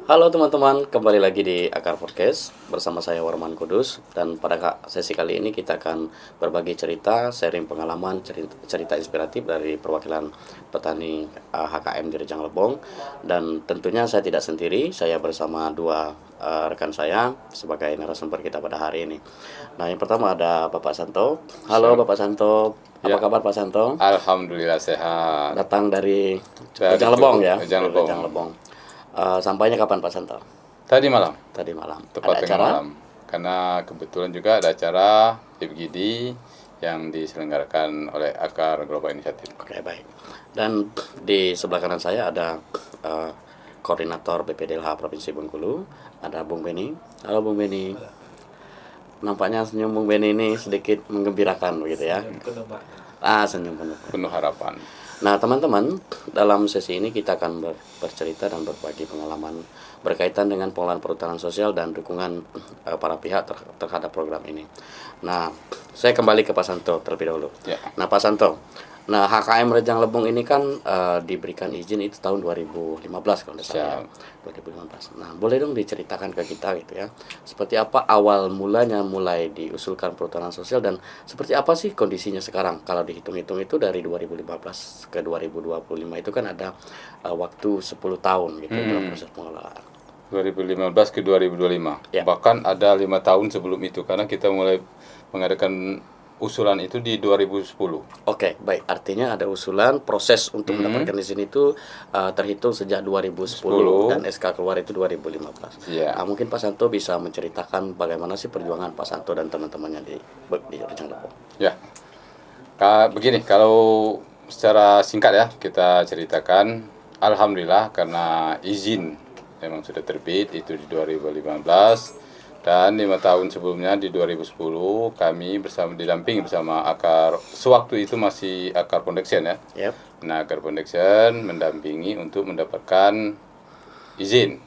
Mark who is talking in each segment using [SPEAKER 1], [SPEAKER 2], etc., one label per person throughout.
[SPEAKER 1] Halo teman-teman, kembali lagi di Akar Podcast bersama saya Warman Kudus. Dan pada sesi kali ini kita akan berbagi cerita, sharing pengalaman, cerita inspiratif dari perwakilan petani HKM di Rejang Lebong. Dan tentunya saya tidak sendiri, saya bersama dua rekan saya sebagai narasumber kita pada hari ini. Nah, yang pertama ada Bapak Santo. Halo Bapak Santo, apa kabar Pak Santo?
[SPEAKER 2] Alhamdulillah sehat.
[SPEAKER 1] Datang dari Rejang Lebong ya?
[SPEAKER 2] Rejang
[SPEAKER 1] Lebong. Sampainya kapan Pak Santo?
[SPEAKER 2] Tadi malam.
[SPEAKER 1] Tadi malam.
[SPEAKER 2] Tepat
[SPEAKER 1] Ada
[SPEAKER 2] tengah
[SPEAKER 1] acara?
[SPEAKER 2] malam. Karena kebetulan juga ada acara FGD yang diselenggarakan oleh Akar Global Initiative.
[SPEAKER 1] Oke, baik. Dan di sebelah kanan saya ada koordinator BPDLH Provinsi Bengkulu, ada Bung Beni. Halo Bung Beni. Nampaknya senyum Bung Beni ini sedikit menggembirakan begitu ya. Senyum penuh.
[SPEAKER 2] Penuh harapan.
[SPEAKER 1] Nah, teman-teman, dalam sesi ini kita akan bercerita dan berbagi pengalaman berkaitan dengan pengelolaan perhutanan sosial dan dukungan para pihak terhadap program ini. Nah, saya kembali ke Pak Santo terlebih dahulu.
[SPEAKER 2] Ya.
[SPEAKER 1] Nah, Pak Santo, HKM Rejang Lebong ini kan diberikan izin itu tahun 2015 kalau tidak salah. 2015. Nah, boleh dong diceritakan ke kita gitu ya. Seperti apa awal mulanya mulai diusulkan perhutanan sosial dan seperti apa sih kondisinya sekarang? Kalau dihitung-hitung itu dari 2015 ke 2025 itu kan ada waktu 10 tahun gitu dalam proses pengelolaan.
[SPEAKER 2] 2015 ke 2025.
[SPEAKER 1] Ya.
[SPEAKER 2] Bahkan ada 5 tahun sebelum itu karena kita mulai mengadakan usulan itu di 2010.
[SPEAKER 1] Oke, baik. Artinya ada usulan proses untuk mendapatkan izin itu terhitung sejak 2010 dan SK keluar itu 2015.
[SPEAKER 2] Iya.
[SPEAKER 1] Nah, mungkin Pak Santo bisa menceritakan bagaimana sih perjuangan Pak Santo dan teman-temannya di Rejang Lebong.
[SPEAKER 2] Ya. Begini, kalau secara singkat ya kita ceritakan, alhamdulillah karena izin memang sudah terbit itu di 2015. Dan 5 tahun sebelumnya di 2010 kami didampingi bersama Akar, sewaktu itu masih Akar Foundation ya.
[SPEAKER 1] Yep.
[SPEAKER 2] Nah, Akar Foundation mendampingi untuk mendapatkan izin.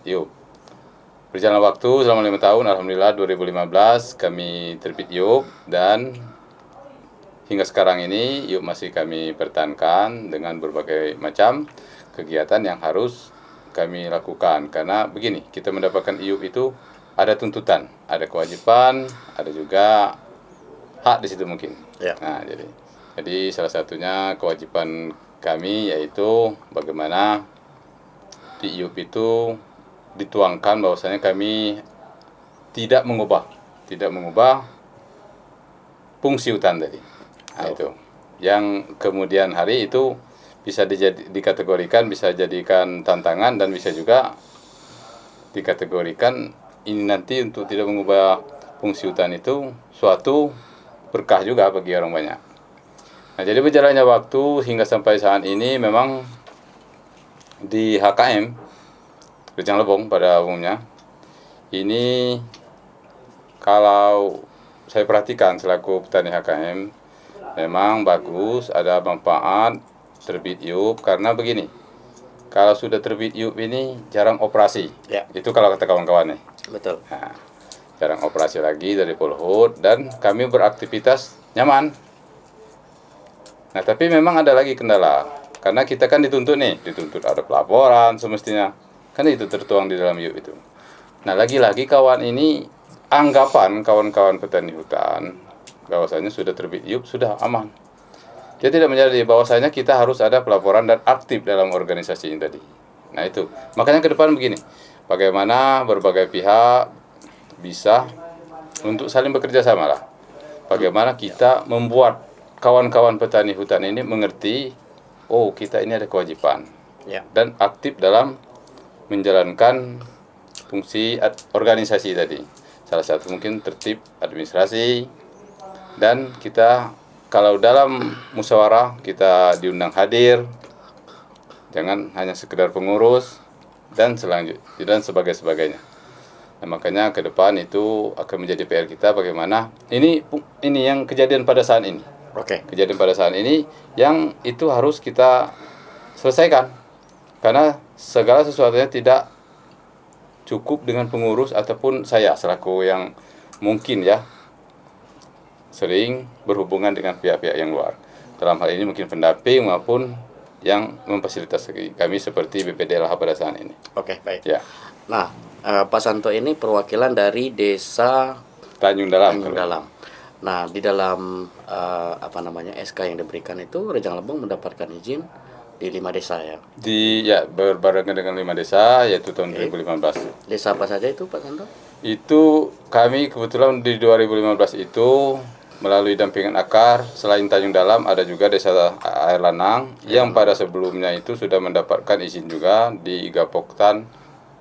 [SPEAKER 2] Berjalan waktu selama 5 tahun, alhamdulillah 2015 kami terbit IUP dan hingga sekarang ini IUP masih kami pertahankan dengan berbagai macam kegiatan yang harus kami lakukan. Karena begini, kita mendapatkan IUP itu ada tuntutan, ada kewajiban, ada juga hak di situ mungkin.
[SPEAKER 1] Ya.
[SPEAKER 2] Nah, jadi salah satunya kewajiban kami yaitu bagaimana di IUP itu dituangkan bahwasanya kami tidak mengubah fungsi hutan tadi. Nah, itu yang kemudian hari itu bisa dikategorikan, bisa jadikan tantangan dan bisa juga dikategorikan ini nanti untuk tidak mengubah fungsi hutan itu suatu berkah juga bagi orang banyak. Nah, jadi berjalannya waktu hingga sampai saat ini memang di HKM Rejang Lebong pada umumnya ini kalau saya perhatikan selaku petani HKM memang bagus, ada manfaat terbit IUP karena begini. Kalau sudah terbit IUP ini jarang operasi.
[SPEAKER 1] Ya.
[SPEAKER 2] Itu kalau kata kawan-kawan nih.
[SPEAKER 1] Betul.
[SPEAKER 2] Nah, jarang operasi lagi dari Polhut dan kami beraktivitas nyaman. Nah, tapi memang ada lagi kendala. Karena kita kan dituntut ada pelaporan semestinya. Kan itu tertuang di dalam IUP itu. Nah, lagi-lagi anggapan kawan-kawan petani hutan bahwasanya sudah terbit IUP sudah aman. Dia tidak menjadi bahwasanya kita harus ada pelaporan dan aktif dalam organisasi ini tadi. Nah, itu. Makanya ke depan begini. Bagaimana berbagai pihak bisa untuk saling bekerja sama lah. Bagaimana kita membuat kawan-kawan petani hutan ini mengerti, oh kita ini ada kewajiban.
[SPEAKER 1] Ya.
[SPEAKER 2] Dan aktif dalam menjalankan fungsi organisasi tadi. Salah satu mungkin tertib administrasi dan kita kalau dalam musyawarah kita diundang hadir, jangan hanya sekedar pengurus dan sebagainya. Nah, makanya ke depan itu akan menjadi PR kita bagaimana ini yang kejadian pada saat ini.
[SPEAKER 1] Oke.
[SPEAKER 2] Kejadian pada saat ini yang itu harus kita selesaikan karena segala sesuatunya tidak cukup dengan pengurus ataupun saya selaku yang mungkin ya sering berhubungan dengan pihak-pihak yang luar. Dalam hal ini mungkin pendamping maupun yang memfasilitasi kami seperti BPDLH pada saat ini.
[SPEAKER 1] Oke, baik.
[SPEAKER 2] Ya.
[SPEAKER 1] Nah, Pak Santo ini perwakilan dari desa
[SPEAKER 2] Tanjung Dalam.
[SPEAKER 1] Tanjung Dalam. Nah, di dalam SK yang diberikan itu Rejang Lebong mendapatkan izin di 5 desa ya.
[SPEAKER 2] Berbarengan dengan 5 desa yaitu tahun 2015.
[SPEAKER 1] Desa apa saja itu Pak Santo?
[SPEAKER 2] Itu kami kebetulan di 2015 itu melalui dampingan akar, selain Tanjung Dalam ada juga desa Air Lanang yang pada sebelumnya itu sudah mendapatkan izin juga di Gapoktan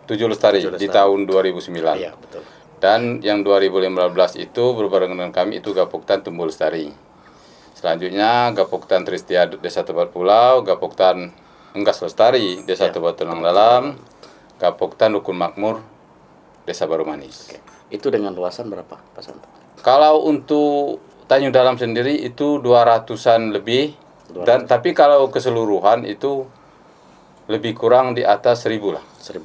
[SPEAKER 2] 7 Lestari di tahun 2009.
[SPEAKER 1] Iya, betul.
[SPEAKER 2] Dan yang 2015 itu berbarengan dengan kami itu Gapoktan Tumbuh Lestari. Selanjutnya Gapoktan Tristia Desa Tebat Pulau, Gapoktan Enggas Lestari Desa Tebat Tulang Dalam, Gapoktan Rukun Makmur Desa Baru Manis.
[SPEAKER 1] Oke. Itu dengan luasan berapa Pak Santo?
[SPEAKER 2] Kalau untuk Tanjung Dalam sendiri itu 200-an lebih.
[SPEAKER 1] 200.
[SPEAKER 2] Dan tapi kalau keseluruhan itu lebih kurang di atas 1000 lah.
[SPEAKER 1] 1000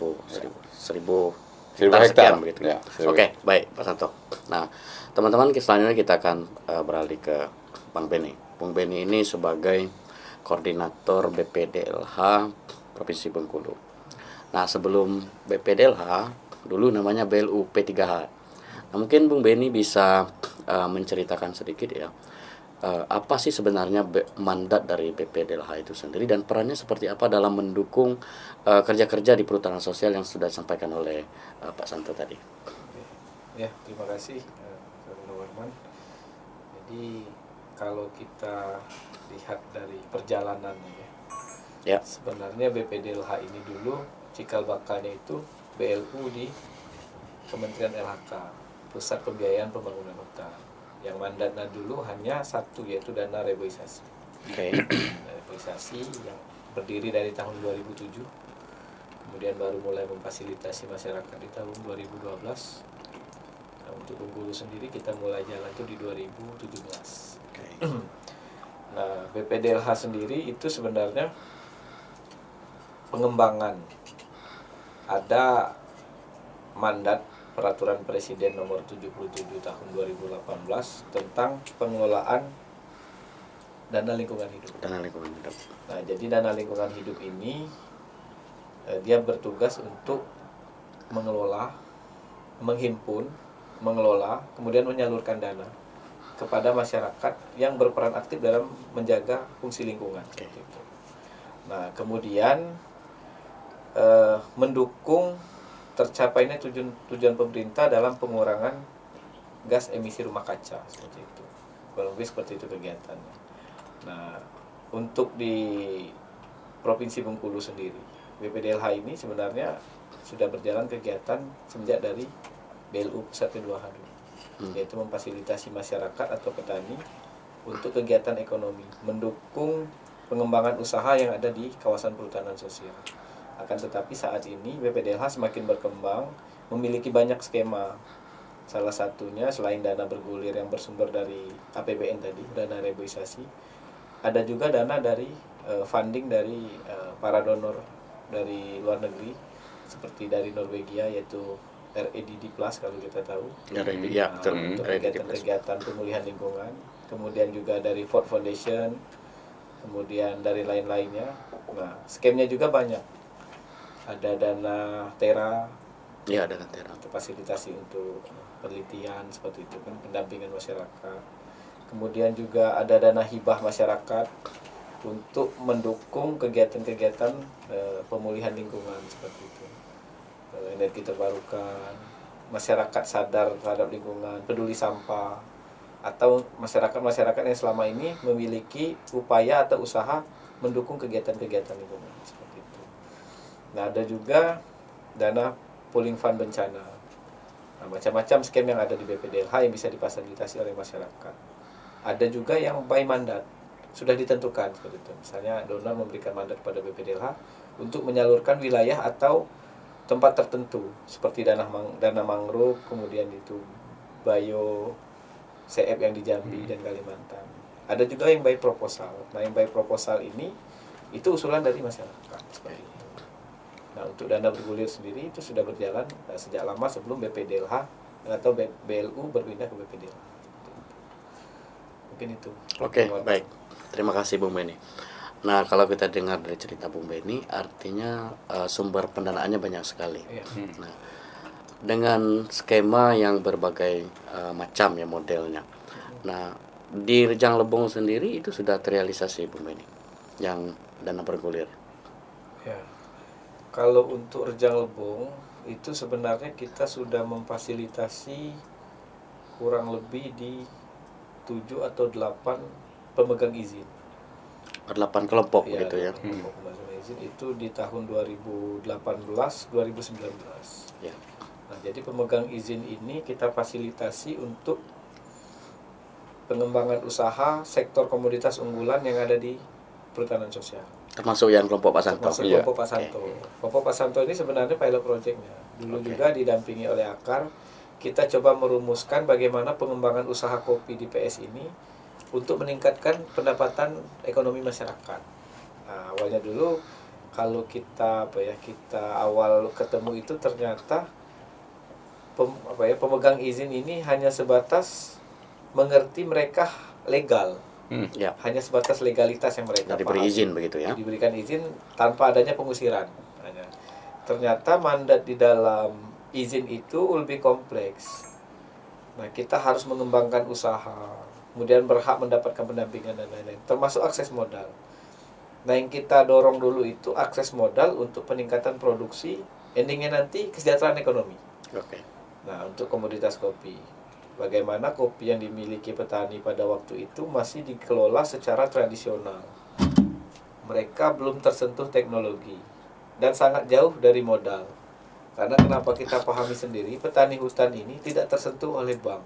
[SPEAKER 2] hektar
[SPEAKER 1] sekian begitu.
[SPEAKER 2] Ya,
[SPEAKER 1] Oke, baik Pak Santo. Nah, teman-teman selanjutnya kita akan beralih ke Bang Beni. Bang Beni ini sebagai koordinator BPDLH Provinsi Bengkulu. Nah, sebelum BPDLH dulu namanya BLU P3H. Nah, mungkin Bung Beni bisa menceritakan sedikit ya, apa sih sebenarnya mandat dari BPDLH itu sendiri dan perannya seperti apa dalam mendukung kerja-kerja di perhutanan sosial yang sudah disampaikan oleh Pak Santo tadi.
[SPEAKER 3] Ya, terima kasih Saudara Warman. Jadi kalau kita lihat dari perjalanannya ya, sebenarnya BPDLH ini dulu cikal bakalnya itu BLU di Kementerian LHK, Pusat Pembiayaan Pembangunan Hutan. Yang mandatnya dulu hanya satu, yaitu dana reboisasi. Reboisasi yang berdiri dari tahun 2007, kemudian baru mulai memfasilitasi masyarakat di tahun 2012. Nah, untuk Bengkulu sendiri kita mulai jalan itu di 2017. Nah, BPDLH sendiri itu sebenarnya pengembangan, ada mandat Peraturan Presiden Nomor 77 Tahun 2018 tentang pengelolaan dana lingkungan hidup. Nah, jadi dana lingkungan hidup ini dia bertugas untuk mengelola, menghimpun, mengelola, kemudian menyalurkan dana kepada masyarakat yang berperan aktif dalam menjaga fungsi lingkungan. Nah, kemudian mendukung tercapainya tujuan pemerintah dalam pengurangan gas emisi rumah kaca, seperti itu. Kurang lebih seperti itu kegiatannya. Nah, untuk di Provinsi Bengkulu sendiri, BPDLH ini sebenarnya sudah berjalan kegiatan semenjak dari BLU Pusat Kedua Hadu, yaitu memfasilitasi masyarakat atau petani untuk kegiatan ekonomi, mendukung pengembangan usaha yang ada di kawasan perhutanan sosial. Akan tetapi saat ini BPDLH semakin berkembang, memiliki banyak skema. Salah satunya selain dana bergulir yang bersumber dari APBN tadi, dana reboisasi, ada juga dana dari funding dari para donor dari luar negeri, seperti dari Norwegia, yaitu REDD Plus kalau kita tahu. Untuk kegiatan-kegiatan pemulihan lingkungan. Kemudian juga dari Ford Foundation, kemudian dari lain-lainnya. Nah, skemnya juga banyak. Ada dana Tera,
[SPEAKER 1] dana Tera,
[SPEAKER 3] fasilitasi untuk penelitian seperti itu kan, pendampingan masyarakat. Kemudian juga ada dana hibah masyarakat untuk mendukung kegiatan-kegiatan pemulihan lingkungan seperti itu. Energi terbarukan, masyarakat sadar terhadap lingkungan, peduli sampah, atau masyarakat yang selama ini memiliki upaya atau usaha mendukung kegiatan-kegiatan lingkungan seperti itu. Nah, ada juga dana pooling fund bencana. Nah, macam-macam skema yang ada di BPDLH yang bisa difasilitasi oleh masyarakat. Ada juga yang by mandat, sudah ditentukan seperti itu. Misalnya donor memberikan mandat kepada BPDLH untuk menyalurkan wilayah atau tempat tertentu seperti dana mangrove, kemudian itu bio CF yang di Jambi dan Kalimantan. Ada juga yang by proposal. Nah, yang by proposal ini itu usulan dari masyarakat seperti itu. Nah, untuk dana bergulir sendiri itu sudah berjalan sejak lama sebelum BPDLH atau BLU berpindah ke BPDLH. Mungkin itu.
[SPEAKER 1] Oke, baik. Terima kasih Bung Beni. Nah, kalau kita dengar dari cerita Bung Beni, artinya sumber pendanaannya banyak sekali.
[SPEAKER 3] Iya.
[SPEAKER 1] Nah, dengan skema yang berbagai macam ya modelnya. Nah, di Rejang Lebong sendiri itu sudah terrealisasi Bung Beni, yang dana bergulir.
[SPEAKER 3] Ya. Kalau untuk Rejang Lebong itu sebenarnya kita sudah memfasilitasi kurang lebih di 7 atau 8 pemegang izin.
[SPEAKER 1] 8 kelompok
[SPEAKER 3] Ya,
[SPEAKER 1] begitu ya.
[SPEAKER 3] kelompok pemegang izin itu di tahun 2018 2019.
[SPEAKER 1] Ya.
[SPEAKER 3] Nah, jadi pemegang izin ini kita fasilitasi untuk pengembangan usaha sektor komoditas unggulan yang ada di perhutanan sosial.
[SPEAKER 1] Termasuk yang kelompok Pak Santo.
[SPEAKER 3] Termasuk
[SPEAKER 2] Iya.
[SPEAKER 3] kelompok Pak Santo. Kelompok Pak Santo ini sebenarnya pilot projectnya. Dulu juga didampingi oleh Akar. Kita coba merumuskan bagaimana pengembangan usaha kopi di PS ini untuk meningkatkan pendapatan ekonomi masyarakat. Nah, awalnya dulu kalau kita kita awal ketemu itu ternyata pemegang izin ini hanya sebatas mengerti mereka legal.
[SPEAKER 1] Ya.
[SPEAKER 3] Hanya sebatas legalitas yang mereka
[SPEAKER 1] Diberi
[SPEAKER 3] pahami.
[SPEAKER 1] izin begitu ya.
[SPEAKER 3] Diberikan izin tanpa adanya pengusiran. Ternyata mandat di dalam izin itu lebih kompleks. Nah, kita harus mengembangkan usaha, kemudian berhak mendapatkan pendampingan dan lain-lain, termasuk akses modal. Nah, yang kita dorong dulu itu akses modal untuk peningkatan produksi, endingnya nanti kesejahteraan ekonomi.
[SPEAKER 1] Oke.
[SPEAKER 3] Nah, untuk komoditas kopi, bagaimana kopi yang dimiliki petani pada waktu itu masih dikelola secara tradisional. Mereka belum tersentuh teknologi dan sangat jauh dari modal. Karena kenapa kita pahami sendiri, petani hutan ini tidak tersentuh oleh bank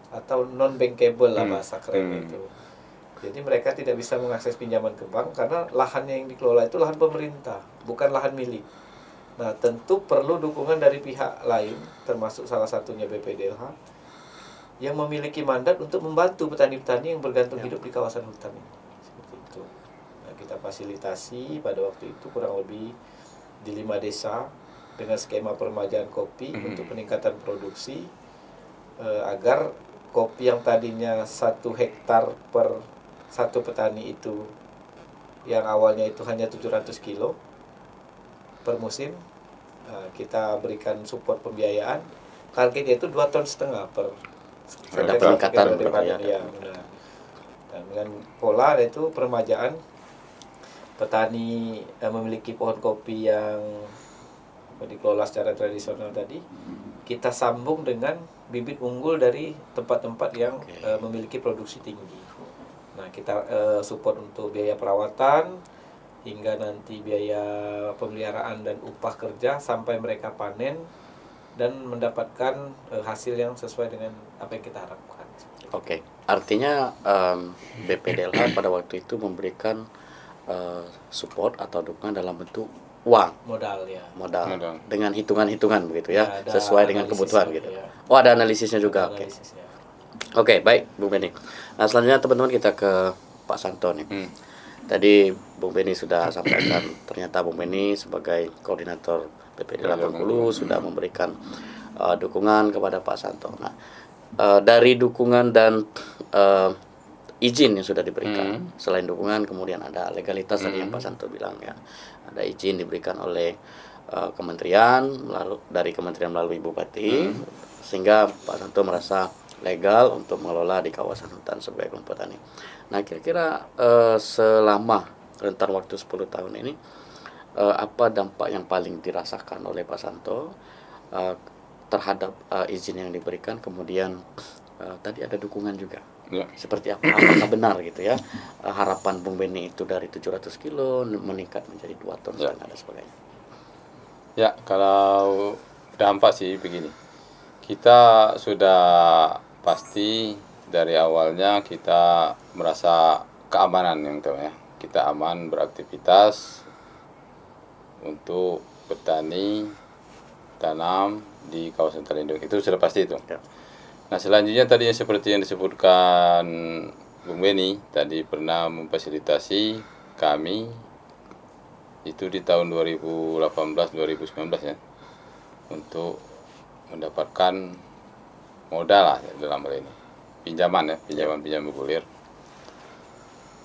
[SPEAKER 3] atau non bankable lah bahasa keren itu. Jadi mereka tidak bisa mengakses pinjaman ke bank karena lahannya yang dikelola itu lahan pemerintah, bukan lahan milik. Nah, tentu perlu dukungan dari pihak lain, termasuk salah satunya BPDLH, yang memiliki mandat untuk membantu petani-petani yang bergantung hidup di kawasan hutan ini. Seperti itu. Nah, kita fasilitasi pada waktu itu kurang lebih di 5 desa dengan skema peremajaan kopi untuk peningkatan produksi agar kopi yang tadinya 1 hektar per satu petani itu yang awalnya itu hanya 700 kilo per musim, kita berikan support pembiayaan, targetnya itu 2,5 ton per
[SPEAKER 1] Ada peningkatan
[SPEAKER 3] ya, benar. Dan dengan pola itu peremajaan petani memiliki pohon kopi yang dikelola secara tradisional tadi, kita sambung dengan bibit unggul dari tempat-tempat yang memiliki produksi tinggi. Nah, kita support untuk biaya perawatan hingga nanti biaya pemeliharaan dan upah kerja sampai mereka panen dan mendapatkan hasil yang sesuai dengan apa yang kita harapkan.
[SPEAKER 1] Oke. Artinya BPDLH pada waktu itu memberikan support atau dukungan dalam bentuk uang,
[SPEAKER 3] Modal
[SPEAKER 1] modal dengan hitungan-hitungan begitu ya,
[SPEAKER 3] ada
[SPEAKER 1] sesuai dengan kebutuhan
[SPEAKER 3] analisisnya,
[SPEAKER 1] gitu.
[SPEAKER 3] ya.
[SPEAKER 1] Oh, ada analisisnya juga.
[SPEAKER 3] Ada
[SPEAKER 1] Oke.
[SPEAKER 3] analisisnya.
[SPEAKER 1] Oke, baik Bung Beni. Nah, selanjutnya teman-teman kita ke Pak Santo nih. Tadi Bung Beni sudah sampaikan ternyata Bung Beni sebagai koordinator BPDLH Bengkulu sudah memberikan dukungan kepada Pak Santo. Nah, dari dukungan dan izin yang sudah diberikan, selain dukungan kemudian ada legalitas tadi yang Pak Santo bilang ya, ada izin diberikan oleh kementerian dari kementerian melalui bupati, sehingga Pak Santo merasa legal untuk mengelola di kawasan hutan sebagai kelompok tani. Nah, kira-kira selama rentan waktu 10 tahun ini apa dampak yang paling dirasakan oleh Pak Santo terhadap izin yang diberikan, kemudian tadi ada dukungan juga.
[SPEAKER 2] Ya.
[SPEAKER 1] Seperti apa? Apakah benar gitu ya harapan Bung Beni itu dari 700 kilo meningkat menjadi 2 ton dan sebagainya?
[SPEAKER 2] Ya, kalau dampak sih begini. Kita sudah pasti dari awalnya kita merasa keamanan yang tahu ya. Kita aman beraktivitas untuk bertani, tanam di kawasan hutan lindung. Itu sudah pasti itu.
[SPEAKER 1] Ya.
[SPEAKER 2] Nah, selanjutnya tadi seperti yang disebutkan Bung Beni tadi pernah memfasilitasi kami itu di tahun 2018-2019 ya untuk mendapatkan modal lah dalam hal ini, pinjaman bergulir.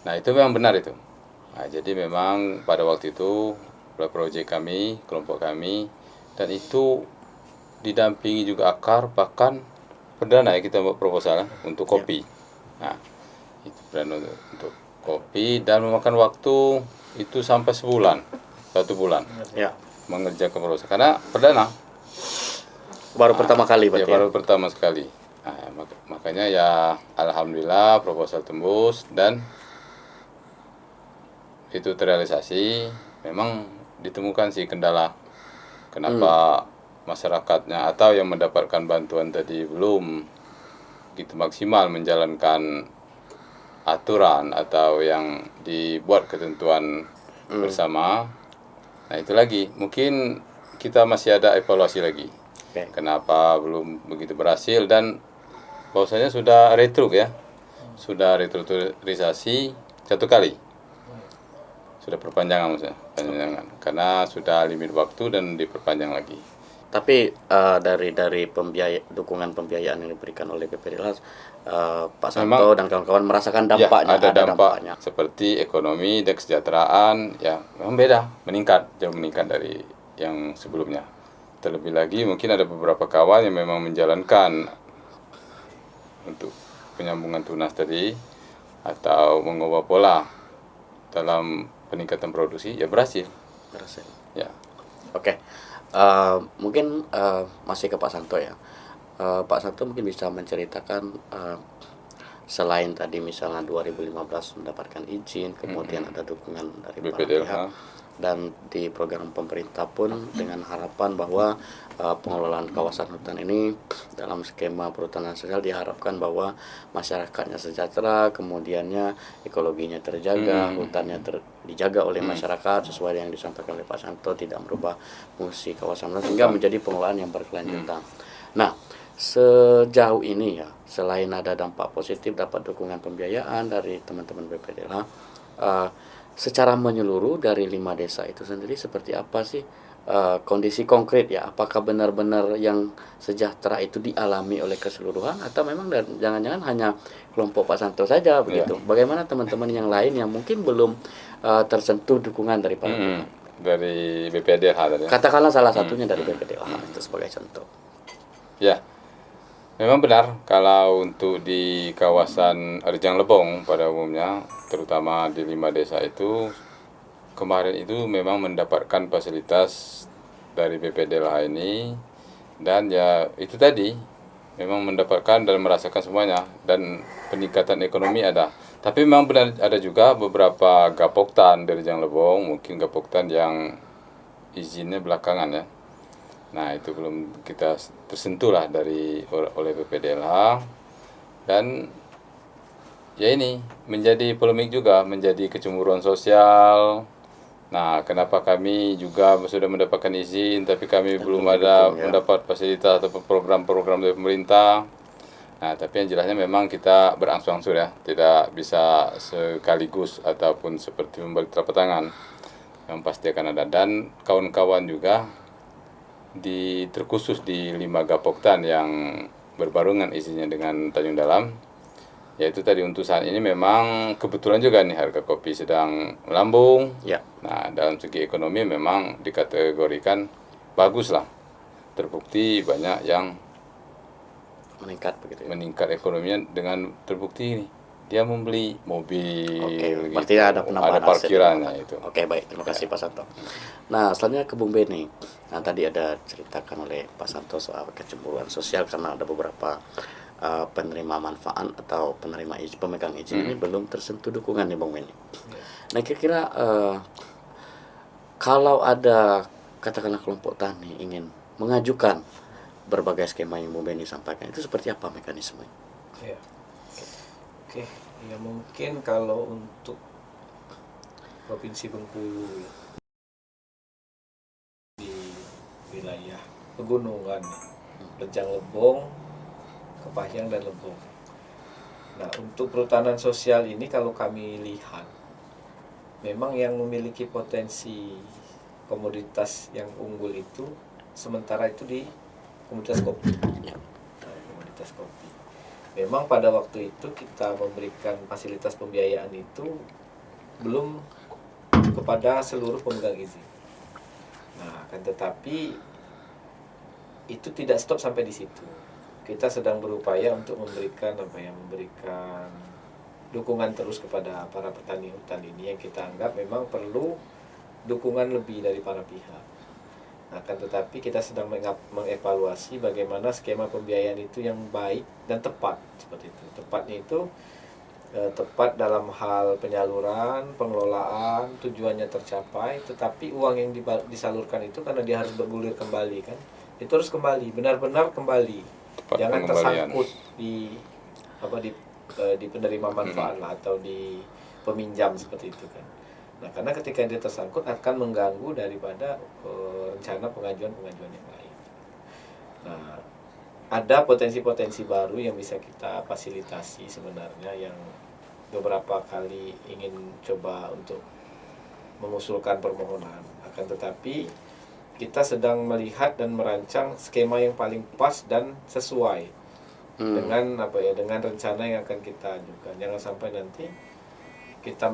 [SPEAKER 2] Nah, itu memang benar itu. Nah, jadi memang pada waktu itu proyek kami, kelompok kami, dan itu didampingi juga akar, bahkan perdana ya kita buat proposal untuk kopi. Nah, itu perdana untuk kopi dan memakan waktu itu sampai sebulan, 1 bulan
[SPEAKER 1] Ya.
[SPEAKER 2] mengerjakan proposal. Karena perdana
[SPEAKER 1] Baru pertama kali
[SPEAKER 2] ya
[SPEAKER 1] berarti.
[SPEAKER 2] baru pertama sekali. Nah, makanya ya alhamdulillah proposal tembus dan itu terrealisasi. Memang ditemukan sih kendala kenapa masyarakatnya atau yang mendapatkan bantuan tadi belum gitu maksimal menjalankan aturan atau yang dibuat ketentuan bersama. Nah itu lagi mungkin kita masih ada evaluasi lagi.
[SPEAKER 1] Oke.
[SPEAKER 2] Kenapa belum begitu berhasil dan bahwasanya sudah retruk ya, sudah restrukturisasi 1 kali, sudah perpanjangan maksudnya, perpanjangan karena sudah limit waktu dan diperpanjang lagi.
[SPEAKER 1] Tapi dari dukungan pembiayaan yang diberikan oleh BPDLH, Pak Santo dan kawan-kawan merasakan dampaknya.
[SPEAKER 2] Ya, ada dampaknya seperti ekonomi dan kesejahteraan ya memang beda, jauh meningkat dari yang sebelumnya. Terlebih lagi mungkin ada beberapa kawan yang memang menjalankan untuk penyambungan tunas tadi atau mengubah pola dalam peningkatan produksi ya berhasil. Ya.
[SPEAKER 1] Oke. Mungkin masih ke Pak Santo ya. Pak Santo mungkin bisa menceritakan selain tadi misalnya 2015 mendapatkan izin, kemudian ada dukungan dari para
[SPEAKER 2] BPDLH.
[SPEAKER 1] pihak, dan di program pemerintah pun dengan harapan bahwa pengelolaan kawasan hutan ini dalam skema perhutanan sosial diharapkan bahwa masyarakatnya sejahtera, kemudiannya ekologinya terjaga, hutannya dijaga oleh masyarakat sesuai yang disampaikan oleh Pak Santo, tidak merubah fungsi kawasan hutan sehingga menjadi pengelolaan yang berkelanjutan. Nah, sejauh ini ya, selain ada dampak positif dapat dukungan pembiayaan dari teman-teman BPDLH, secara menyeluruh dari 5 desa itu sendiri seperti apa sih kondisi konkret ya? Apakah benar-benar yang sejahtera itu dialami oleh keseluruhan atau memang jangan-jangan hanya kelompok Pak Santo saja begitu? Bagaimana teman-teman yang lain yang mungkin belum tersentuh dukungan dari para pihak?
[SPEAKER 2] Dari BPDLH tadi.
[SPEAKER 1] Katakanlah salah satunya dari BPDLH itu sebagai contoh.
[SPEAKER 2] Ya, memang benar kalau untuk di kawasan Rejang Lebong pada umumnya, terutama di 5 desa itu, kemarin itu memang mendapatkan fasilitas dari BPDLH ini, dan ya itu tadi, memang mendapatkan dan merasakan semuanya, dan peningkatan ekonomi ada. Tapi memang benar ada juga beberapa gapoktan dari Rejang Lebong, mungkin gapoktan yang izinnya belakangan ya. Nah itu belum kita tersentuh lah oleh BPDLH, dan ya ini menjadi polemik juga, menjadi kecemburuan sosial. Nah kenapa kami juga sudah mendapatkan izin tapi kami belum ada mendapat fasilitas atau program-program dari pemerintah. Nah tapi yang jelasnya memang kita berangsur-angsur ya, tidak bisa sekaligus ataupun seperti membalik telapak tangan. Yang pasti akan ada, dan kawan-kawan juga terkhusus di 5 gapoktan yang berbarungan izinnya dengan Tanjung Dalam, yaitu tadi untuk saat ini memang kebetulan juga nih harga kopi sedang melambung.
[SPEAKER 1] Ya.
[SPEAKER 2] Nah dalam segi ekonomi memang dikategorikan bagus lah, terbukti banyak yang
[SPEAKER 1] Meningkat begitu ya?
[SPEAKER 2] meningkat ekonominya dengan terbukti ini dia membeli mobil.
[SPEAKER 1] Oke,
[SPEAKER 2] gitu.
[SPEAKER 1] berarti ada penambahan
[SPEAKER 2] ada parkirannya itu.
[SPEAKER 1] Oke, baik, terima kasih Pak Santo. Nah, selanjutnya ke Bung Beni. Nah, tadi ada ceritakan oleh Pak Santo soal kecemburuan sosial karena ada beberapa penerima manfaat atau penerima izin, pemegang izin ini belum tersentuh dukungan nih Bung Beni. Nah, kira-kira kalau ada katakanlah kelompok tani ingin mengajukan berbagai skema yang Bung Beni sampaikan, itu seperti apa mekanismenya?
[SPEAKER 3] Ya. Oke, ya mungkin kalau untuk Provinsi Bengkulu ya, di wilayah pegunungan Rejang Lebong, Kepahyang dan Lebong. Nah, untuk perhutanan sosial ini kalau kami lihat memang yang memiliki potensi komoditas yang unggul itu sementara itu di komoditas kopi. Nah, komoditas kopi. Memang pada waktu itu kita memberikan fasilitas pembiayaan itu belum kepada seluruh pemegang izin. Nah, akan tetapi itu tidak stop sampai di situ. Kita sedang berupaya untuk memberikan dukungan terus kepada para petani hutan ini yang kita anggap memang perlu dukungan lebih dari para pihak. Akan tetapi kita sedang mengevaluasi bagaimana skema pembiayaan itu yang baik dan tepat seperti itu. Tepatnya itu tepat dalam hal penyaluran, pengelolaan, tujuannya tercapai, tetapi uang yang disalurkan itu karena dia harus bergulir kembali kan, itu harus kembali, benar-benar kembali,
[SPEAKER 2] Tepat
[SPEAKER 3] jangan
[SPEAKER 2] pengembalian.
[SPEAKER 3] tersangkut di penerima manfaat lah, atau di peminjam seperti itu kan. Nah, karena ketika dia tersangkut akan mengganggu daripada rencana pengajuan yang lain. Nah, ada potensi-potensi baru yang bisa kita fasilitasi sebenarnya, yang beberapa kali ingin coba untuk mengusulkan permohonan. Akan tetapi kita sedang melihat dan merancang skema yang paling pas dan sesuai dengan dengan rencana yang akan kita ajukan. Jangan sampai nanti kita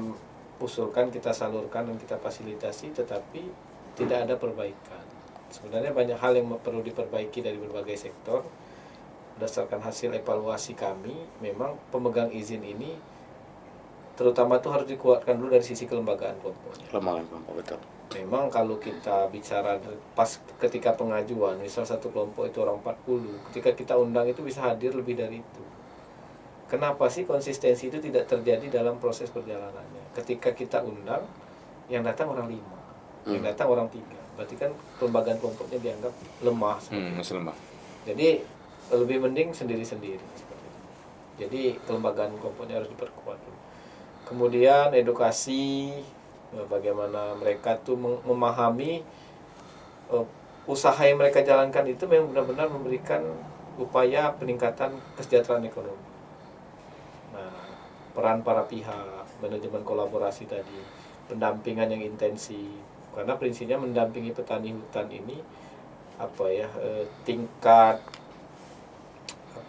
[SPEAKER 3] usulkan, kita salurkan dan kita fasilitasi tetapi tidak ada perbaikan. Sebenarnya banyak hal yang perlu diperbaiki dari berbagai sektor. Berdasarkan hasil evaluasi kami, memang pemegang izin ini terutama itu harus dikuatkan dulu dari sisi kelembagaan kelompoknya.
[SPEAKER 1] Kelembagaan kelompok, betul.
[SPEAKER 3] Memang kalau kita bicara pas ketika pengajuan, misal satu kelompok itu orang 40, ketika kita undang itu bisa hadir lebih dari itu. Kenapa sih konsistensi itu tidak terjadi dalam proses perjalanannya? Ketika kita undang, yang datang orang 5, yang datang orang 3. Berarti kan kelembagaan kelompoknya dianggap lemah.
[SPEAKER 2] Masih lemah.
[SPEAKER 3] Jadi lebih mending sendiri-sendiri. Jadi kelembagaan kelompoknya harus diperkuat. Kemudian edukasi, bagaimana mereka tuh memahami usaha yang mereka jalankan itu memang benar-benar memberikan upaya peningkatan kesejahteraan ekonomi. Nah, peran para pihak, manajemen kolaborasi tadi, pendampingan yang intensif, karena prinsipnya mendampingi petani hutan ini tingkat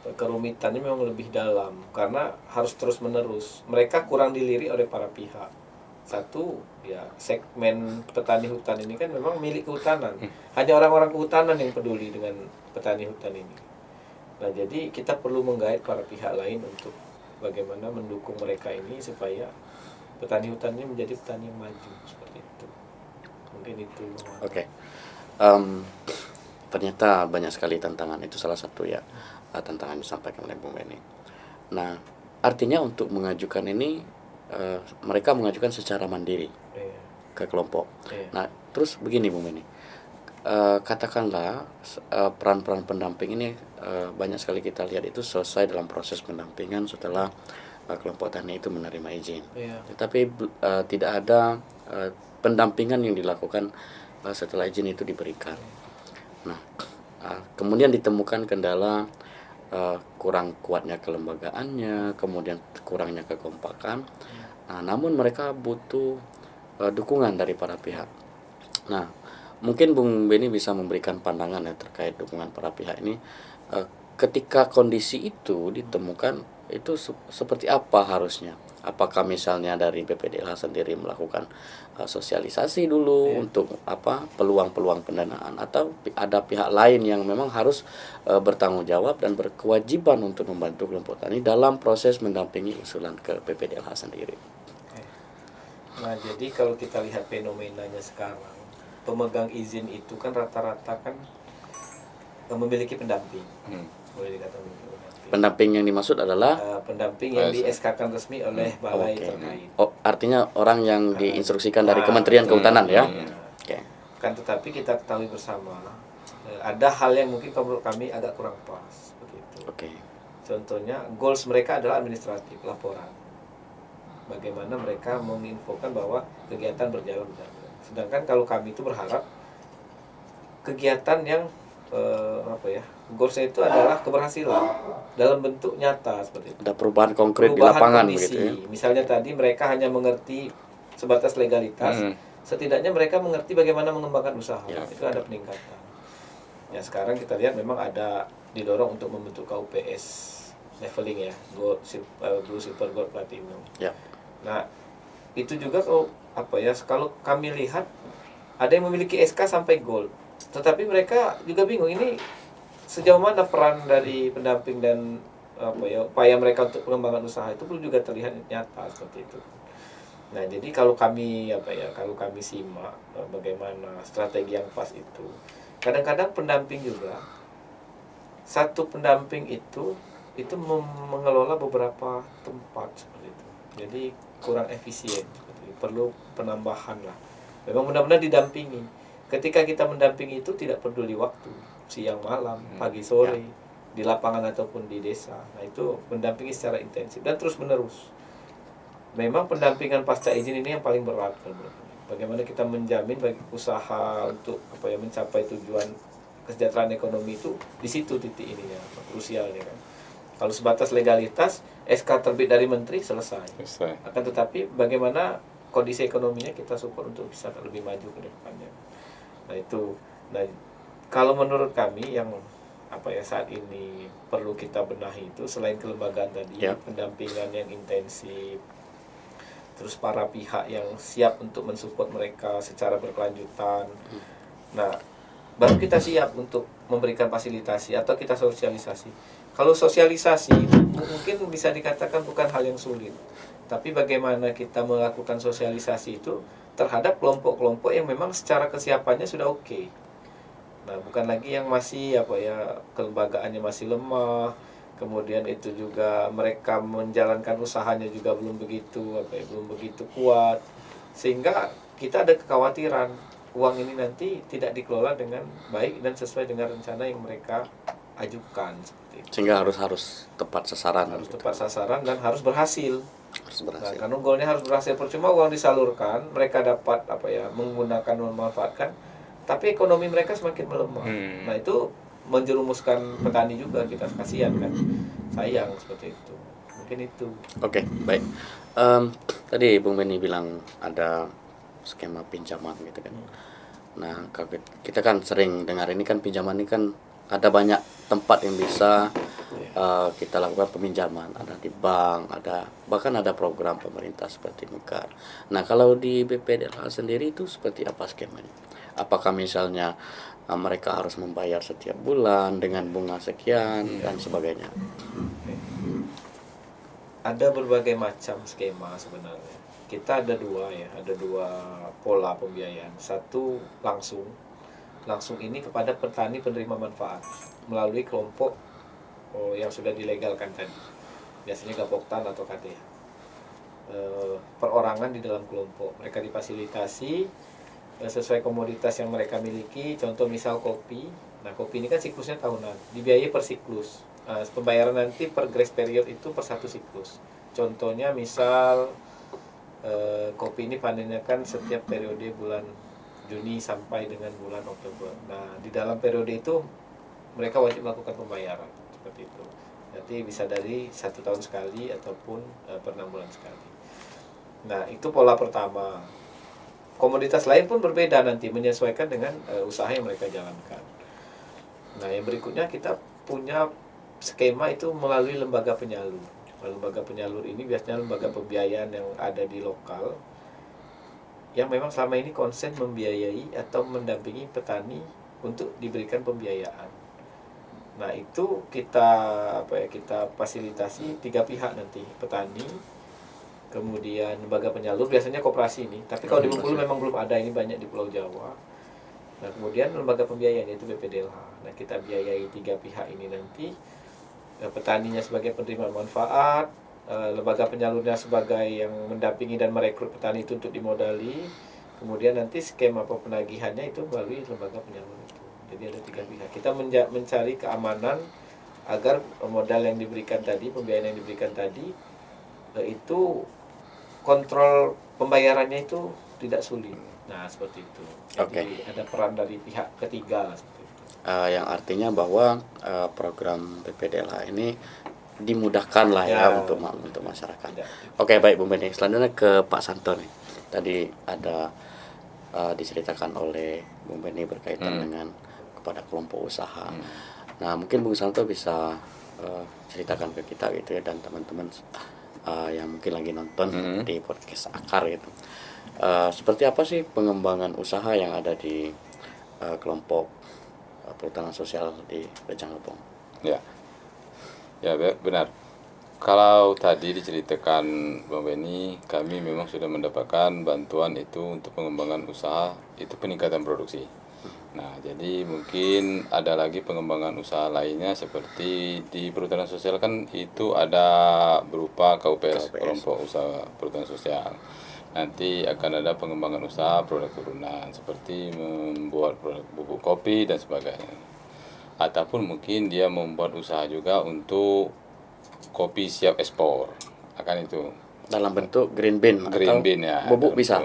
[SPEAKER 3] kerumitannya memang lebih dalam karena harus terus menerus. Mereka kurang dilirik oleh para pihak. Satu, ya segmen petani hutan ini kan memang milik kehutanan. Hanya orang-orang kehutanan yang peduli dengan petani hutan ini. Nah, jadi kita perlu menggait para pihak lain untuk bagaimana mendukung mereka ini supaya petani hutan ini menjadi petani yang maju seperti itu. Mungkin itu.
[SPEAKER 1] Oke. Ternyata banyak sekali tantangan, itu salah satu ya tantangan yang disampaikan oleh Bung Beni. Nah, artinya untuk mengajukan ini mereka mengajukan secara mandiri ke kelompok. Nah, terus begini Bung Beni, katakanlah peran-peran pendamping ini banyak sekali kita lihat itu selesai dalam proses pendampingan setelah kelompok tani itu menerima izin. Tetapi tidak ada pendampingan yang dilakukan setelah izin itu diberikan. Nah, kemudian ditemukan kendala kurang kuatnya kelembagaannya, kemudian kurangnya kekompakan. Nah, namun mereka butuh dukungan dari para pihak. Nah, mungkin Bung Beni bisa memberikan pandangan ya terkait dukungan para pihak ini. Ketika kondisi itu ditemukan, itu seperti apa harusnya? Apakah misalnya dari BPDLH sendiri melakukan sosialisasi dulu untuk peluang-peluang pendanaan, atau ada pihak lain yang memang harus bertanggung jawab dan berkewajiban untuk membantu kelompok tani dalam proses mendampingi usulan ke BPDLH sendiri?
[SPEAKER 3] Nah, jadi kalau kita lihat fenomenanya sekarang, pemegang izin itu kan rata-rata kan memiliki pendamping. Boleh dikatakan
[SPEAKER 1] pendamping yang dimaksud adalah
[SPEAKER 3] pendamping yang di SK-kan resmi oleh balai terkait.
[SPEAKER 1] Oh, artinya orang yang diinstruksikan dari Kementerian Kehutanan ya.
[SPEAKER 3] Kan tetapi kita ketahui bersama ada hal yang mungkin menurut kami agak kurang pas seperti itu. Contohnya goals mereka adalah administratif, laporan. Bagaimana mereka menginfokan bahwa kegiatan berjalan. Sedangkan kalau kami itu berharap kegiatan yang goalsnya itu adalah keberhasilan dalam bentuk nyata seperti itu.
[SPEAKER 1] Ada perubahan konkret di lapangan
[SPEAKER 3] kondisi.
[SPEAKER 1] begitu ya.
[SPEAKER 3] Misalnya tadi mereka hanya mengerti sebatas legalitas, setidaknya mereka mengerti bagaimana mengembangkan usaha. Itu ada peningkatan. Ya, sekarang kita lihat memang ada didorong untuk membentuk KUPS leveling ya, gold, blue, silver, gold, platinum. Nah, itu juga kalau kalau kami lihat ada yang memiliki SK sampai gold, tetapi mereka juga bingung ini sejauh mana peran dari pendamping dan upaya mereka untuk pengembangan usaha itu perlu juga terlihat nyata seperti itu. Nah, jadi kalau kami simak bagaimana strategi yang pas itu, kadang-kadang pendamping juga, satu pendamping itu mengelola beberapa tempat seperti itu. Jadi kurang efisien, perlu penambahan lah. Memang benar-benar didampingi. Ketika kita mendampingi itu tidak peduli waktu, siang malam, pagi sore, di lapangan ataupun di desa. Nah, itu mendampingi secara intensif dan terus menerus. Memang pendampingan pasca izin ini yang paling berat. Bagaimana kita menjamin bagi usaha untuk mencapai tujuan kesejahteraan ekonomi itu di situ titik ininya, krusialnya kan. Kalau sebatas legalitas, SK terbit dari menteri selesai. Akan tetapi bagaimana kondisi ekonominya kita support untuk bisa lebih maju ke depannya. Nah, kalau menurut kami yang saat ini perlu kita benahi itu selain kelembagaan tadi, pendampingan yang intensif, terus para pihak yang siap untuk mensupport mereka secara berkelanjutan. Nah, baru kita siap untuk memberikan fasilitasi atau kita sosialisasi. Kalau sosialisasi mungkin bisa dikatakan bukan hal yang sulit, tapi bagaimana kita melakukan sosialisasi itu terhadap kelompok-kelompok yang memang secara kesiapannya sudah oke. Nah, bukan lagi yang masih kelembagaannya masih lemah, kemudian itu juga mereka menjalankan usahanya juga belum begitu kuat, sehingga kita ada kekhawatiran uang ini nanti tidak dikelola dengan baik dan sesuai dengan rencana yang mereka ajukan seperti itu.
[SPEAKER 1] Sehingga harus tepat sasaran.
[SPEAKER 3] Harus tepat sasaran dan harus berhasil. Nah, karena goalnya harus berhasil. Percuma uang disalurkan, mereka dapat menggunakan, memanfaatkan, tapi ekonomi mereka semakin melemah. Nah, itu menjerumuskan petani juga, kita kasihan kan, sayang seperti itu. Mungkin itu.
[SPEAKER 1] Oke, baik. Tadi Bung Beni bilang ada skema pinjaman gitu kan. Nah, kita kan sering dengar ini kan pinjaman ini kan ada banyak tempat yang bisa kita lakukan peminjaman, ada di bank, bahkan ada program pemerintah seperti Mekar. Nah, kalau di BPDLH sendiri itu seperti apa skemanya? Apakah misalnya mereka harus membayar setiap bulan dengan bunga sekian dan sebagainya?
[SPEAKER 3] Ada berbagai macam skema sebenarnya. Kita ada dua pola pembiayaan. Satu langsung ini kepada petani penerima manfaat melalui kelompok yang sudah dilegalkan tadi, biasanya Gapoktan atau KTH. Perorangan di dalam kelompok, mereka difasilitasi sesuai komoditas yang mereka miliki. Contoh misal kopi. Nah, kopi ini kan siklusnya tahunan, dibiayai per siklus. Pembayaran nanti per grace period itu per satu siklus. Contohnya misal kopi ini panennya kan setiap periode bulan Juni sampai dengan bulan Oktober. Nah, di dalam periode itu mereka wajib melakukan pembayaran seperti itu. Jadi bisa dari 1 tahun sekali ataupun per 6 bulan sekali. Nah, itu pola pertama. Komoditas lain pun berbeda nanti menyesuaikan dengan usaha yang mereka jalankan. Nah, yang berikutnya kita punya skema itu melalui lembaga penyalur. Lembaga penyalur ini biasanya lembaga pembiayaan yang ada di lokal, yang memang selama ini konsen membiayai atau mendampingi petani untuk diberikan pembiayaan. Nah, itu kita fasilitasi 3 pihak nanti, petani, kemudian lembaga penyalur, biasanya koperasi ini. Tapi kalau di Bengkulu memang belum ada, ini banyak di Pulau Jawa. Nah, kemudian lembaga pembiayaan yaitu BPDLH. Nah, kita biayai 3 pihak ini nanti, petaninya sebagai penerima manfaat, lembaga penyalurnya sebagai yang mendampingi dan merekrut petani itu untuk dimodali, kemudian nanti skema penagihannya itu melalui lembaga penyalur itu. Jadi ada 3 pihak. Kita mencari keamanan agar modal yang diberikan tadi, pembiayaan yang diberikan tadi, itu kontrol pembayarannya itu tidak sulit. Nah, seperti itu. Jadi ada peran dari pihak ketiga seperti itu.
[SPEAKER 1] Yang artinya bahwa program BPDLH ini dimudahkan lah ya untuk masyarakat. Oke, baik Bung Beni. Selanjutnya ke Pak Santo nih. Tadi ada diceritakan oleh Bung Beni berkaitan dengan kepada kelompok usaha. Nah, mungkin Bung Santo bisa ceritakan ke kita gitu ya dan teman-teman yang mungkin lagi nonton di podcast Akar gitu. Seperti apa sih pengembangan usaha yang ada di kelompok perhutanan sosial di Rejang Lebong?
[SPEAKER 2] Ya, ya benar. Kalau tadi diceritakan Bang Benny, kami memang sudah mendapatkan bantuan itu untuk pengembangan usaha, itu peningkatan produksi. Nah, jadi mungkin ada lagi pengembangan usaha lainnya seperti di perhutanan sosial kan itu ada berupa KUPS, kelompok usaha perhutanan sosial. Nanti akan ada pengembangan usaha produk turunan seperti membuat produk bubuk kopi dan sebagainya. Ataupun mungkin dia membuat usaha juga untuk kopi siap ekspor. Akan itu.
[SPEAKER 1] Dalam bentuk green bean
[SPEAKER 2] Green
[SPEAKER 1] atau
[SPEAKER 2] bean ya.
[SPEAKER 1] bubuk bisa?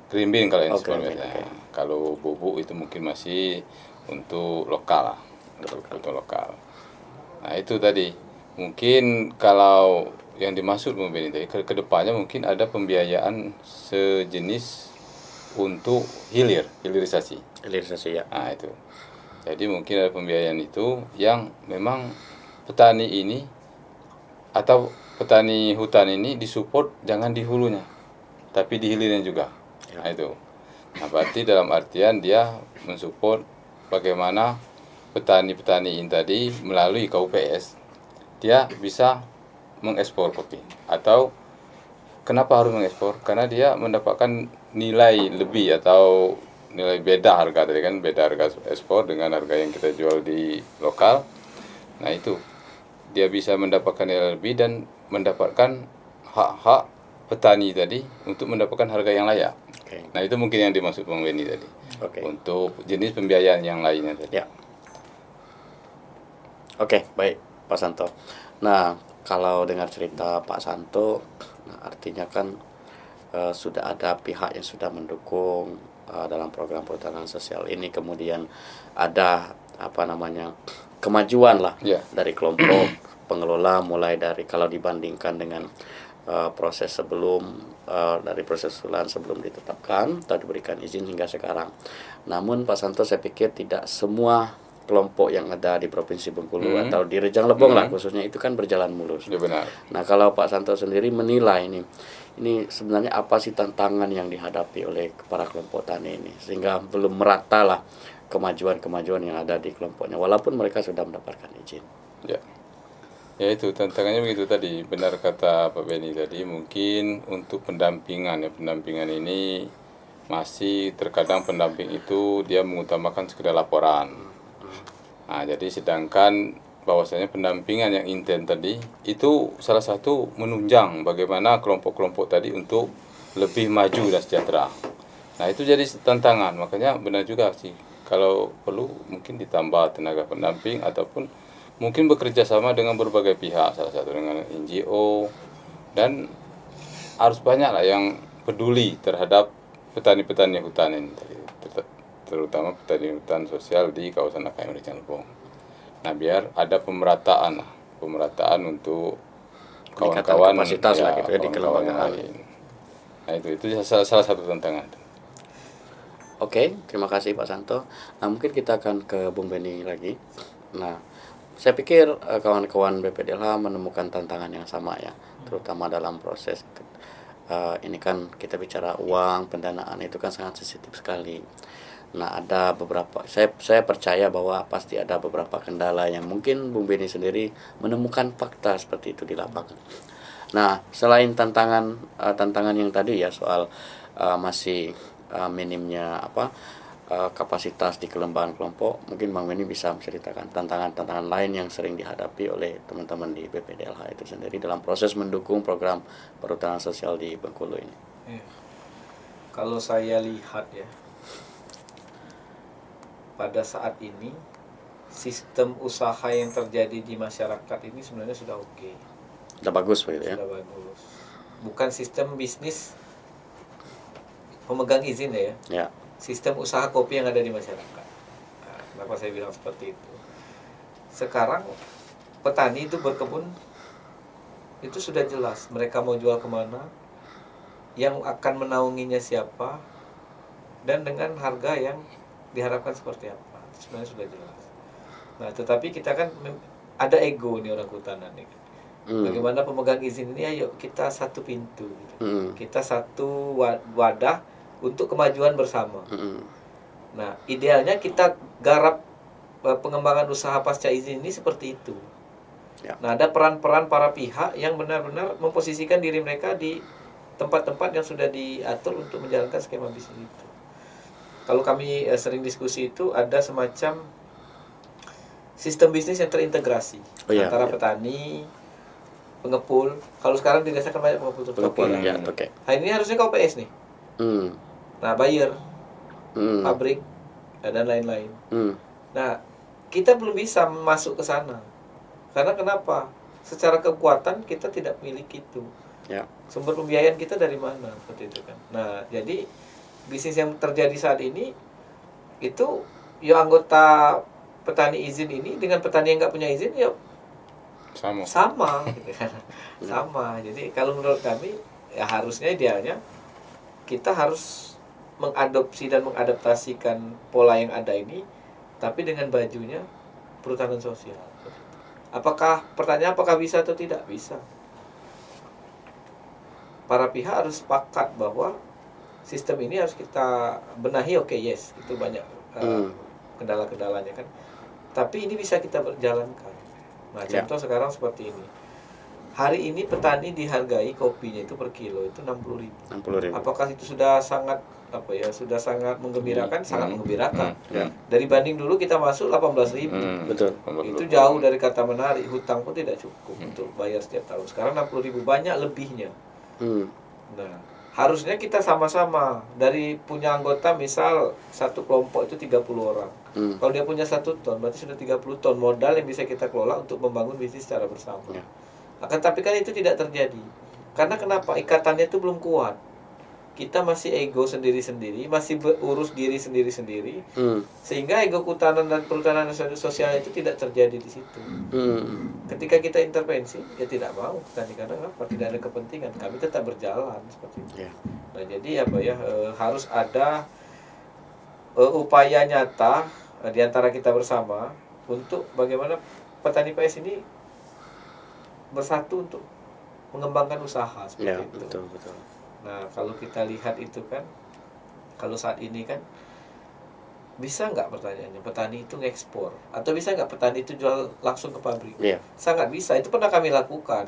[SPEAKER 2] Green bean kalau ekspor
[SPEAKER 1] green bean,
[SPEAKER 2] biasanya. Kalau bubuk itu mungkin masih untuk lokal lah, untuk lokal. Nah itu tadi mungkin kalau yang dimaksud Bung Benny tadi kedepannya mungkin ada pembiayaan sejenis untuk hilirisasi.
[SPEAKER 1] Hilirisasi ya.
[SPEAKER 2] Nah itu. Jadi mungkin ada pembiayaan itu yang memang petani ini atau petani hutan ini disupport jangan di hulunya, tapi di hilirnya juga. Nah itu. Nah berarti dalam artian dia mensupport bagaimana petani-petani ini tadi melalui KUPS dia bisa mengekspor kopi. Atau kenapa harus mengekspor? Karena dia mendapatkan nilai lebih atau nilai beda harga tadi kan, beda harga ekspor dengan harga yang kita jual di lokal. Nah itu dia bisa mendapatkan nilai lebih dan mendapatkan hak-hak petani tadi untuk mendapatkan harga yang layak. Nah itu mungkin yang dimaksud Bang Benny tadi. Untuk jenis pembiayaan yang lainnya tadi.
[SPEAKER 1] Ya. Oke, baik Pak Santo. Nah kalau dengar cerita Pak Santo, nah artinya kan sudah ada pihak yang sudah mendukung dalam program perhutanan sosial ini, kemudian ada kemajuan lah dari kelompok pengelola, mulai dari kalau dibandingkan dengan proses sebelum dari proses usulan sebelum ditetapkan atau diberikan izin hingga sekarang. Namun Pak Santo, saya pikir tidak semua kelompok yang ada di Provinsi Bengkulu atau di Rejang Lebong lah khususnya itu kan berjalan mulus.
[SPEAKER 2] Ya, benar.
[SPEAKER 1] Nah kalau Pak Santo sendiri menilai ini sebenarnya apa sih tantangan yang dihadapi oleh para kelompok tani ini sehingga belum merata lah kemajuan-kemajuan yang ada di kelompoknya walaupun mereka sudah mendapatkan izin.
[SPEAKER 2] Ya itu tantangannya begitu tadi, benar kata Pak Benny tadi, mungkin untuk pendampingan ini masih terkadang pendamping itu dia mengutamakan sekedar laporan. Nah jadi sedangkan bahwasanya pendampingan yang intens tadi itu salah satu menunjang bagaimana kelompok-kelompok tadi untuk lebih maju dan sejahtera. Nah itu jadi tantangan, makanya benar juga sih kalau perlu mungkin ditambah tenaga pendamping ataupun mungkin bekerja sama dengan berbagai pihak, salah satu dengan NGO, dan harus banyak lah yang peduli terhadap petani-petani hutan ini, terutama petani hutan sosial di kawasan AKM Rejang Lebong. Nah biar ada pemerataan untuk kawan-kawan
[SPEAKER 1] kapasitas lah gitu ya, di kelembagaan
[SPEAKER 2] lain. Nah itu salah satu tantangan.
[SPEAKER 1] Oke, terima kasih Pak Santo. Nah mungkin kita akan ke Bung Benny lagi. Nah saya pikir kawan-kawan BPDLH menemukan tantangan yang sama ya, terutama dalam proses ini kan kita bicara uang, pendanaan itu kan sangat sensitif sekali. Nah ada beberapa, saya percaya bahwa pasti ada beberapa kendala yang mungkin Bung Benny sendiri menemukan fakta seperti itu di lapangan. Nah selain tantangan yang tadi ya soal masih minimnya kapasitas di kelembagaan kelompok, mungkin Bang Benny bisa menceritakan tantangan-tantangan lain yang sering dihadapi oleh teman-teman di BPDLH itu sendiri dalam proses mendukung program perhutanan sosial di Bengkulu ini.
[SPEAKER 3] Kalau saya lihat ya, pada saat ini sistem usaha yang terjadi di masyarakat ini sebenarnya sudah oke.
[SPEAKER 1] Sudah bagus begitu ya?
[SPEAKER 3] Sudah bagus. Bukan sistem bisnis pemegang izin ya. Sistem usaha kopi yang ada di masyarakat. Nah, kenapa saya bilang seperti itu? Sekarang petani itu berkebun itu sudah jelas mereka mau jual kemana, yang akan menaunginya siapa, dan dengan harga yang diharapkan seperti apa. Itu sebenarnya sudah jelas. Nah tetapi kita kan ada ego nih orang kehutanan nih. Bagaimana pemegang izin ini, ayo kita satu pintu, gitu. Kita satu wadah untuk kemajuan bersama. Nah, idealnya kita garap pengembangan usaha pasca izin ini seperti itu.
[SPEAKER 1] Ya.
[SPEAKER 3] Nah, ada peran-peran para pihak yang benar-benar memposisikan diri mereka di tempat-tempat yang sudah diatur untuk menjalankan skema bisnis itu. Kalau kami sering diskusi itu ada semacam sistem bisnis yang terintegrasi antara petani, pengepul. Kalau sekarang di desa kan banyak pengepul toke. Nah, ini harusnya KOPS nih. Nah, buyer, pabrik, dan lain-lain. Nah, kita belum bisa masuk ke sana. Karena kenapa? Secara kekuatan kita tidak memiliki itu.
[SPEAKER 1] Ya.
[SPEAKER 3] Sumber pembiayaan kita dari mana? Seperti itu kan. Nah, jadi bisnis yang terjadi saat ini itu ya anggota petani izin ini dengan petani yang nggak punya izin ya sama gitu kan. Sama. Jadi kalau menurut kami ya harusnya idealnya kita harus mengadopsi dan mengadaptasikan pola yang ada ini, tapi dengan bajunya perhutanan sosial. Pertanyaan apakah bisa atau tidak? Bisa. Para pihak harus sepakat bahwa sistem ini harus kita benahi. Yes, itu banyak kendala-kendalanya kan. Tapi ini bisa kita berjalankan. Nah, contoh sekarang seperti ini. Hari ini petani dihargai kopinya itu per kilo itu 60.000. Apakah itu sudah sangat sudah sangat menggembirakan? Sangat menggembirakan. Dari banding dulu kita masuk 18.000.
[SPEAKER 1] Betul.
[SPEAKER 3] Itu jauh dari kata menarik. Hutang pun tidak cukup untuk bayar setiap tahun. Sekarang 60.000, banyak lebihnya. Nah, harusnya kita sama-sama dari punya anggota, misal satu kelompok itu 30 orang. Kalau dia punya 1 ton, berarti sudah 30 ton modal yang bisa kita kelola untuk membangun bisnis secara bersama. Akan tapi kan itu tidak terjadi. Karena kenapa? Ikatannya itu belum kuat. Kita masih ego sendiri-sendiri, masih urus diri sendiri-sendiri, sehingga ego kehutanan dan perhutanan sosial itu tidak terjadi di situ. Ketika kita intervensi, ya tidak mau petani, karena apa? Tidak ada kepentingan. Kami tetap berjalan seperti itu. Nah, jadi harus ada upaya nyata di antara kita bersama untuk bagaimana petani PS ini bersatu untuk mengembangkan usaha seperti itu.
[SPEAKER 1] Betul.
[SPEAKER 3] Nah, kalau kita lihat itu kan, kalau saat ini kan bisa nggak, pertanyaannya, petani itu ngekspor atau bisa nggak petani itu jual langsung ke pabrik? Sangat bisa. Itu pernah kami lakukan.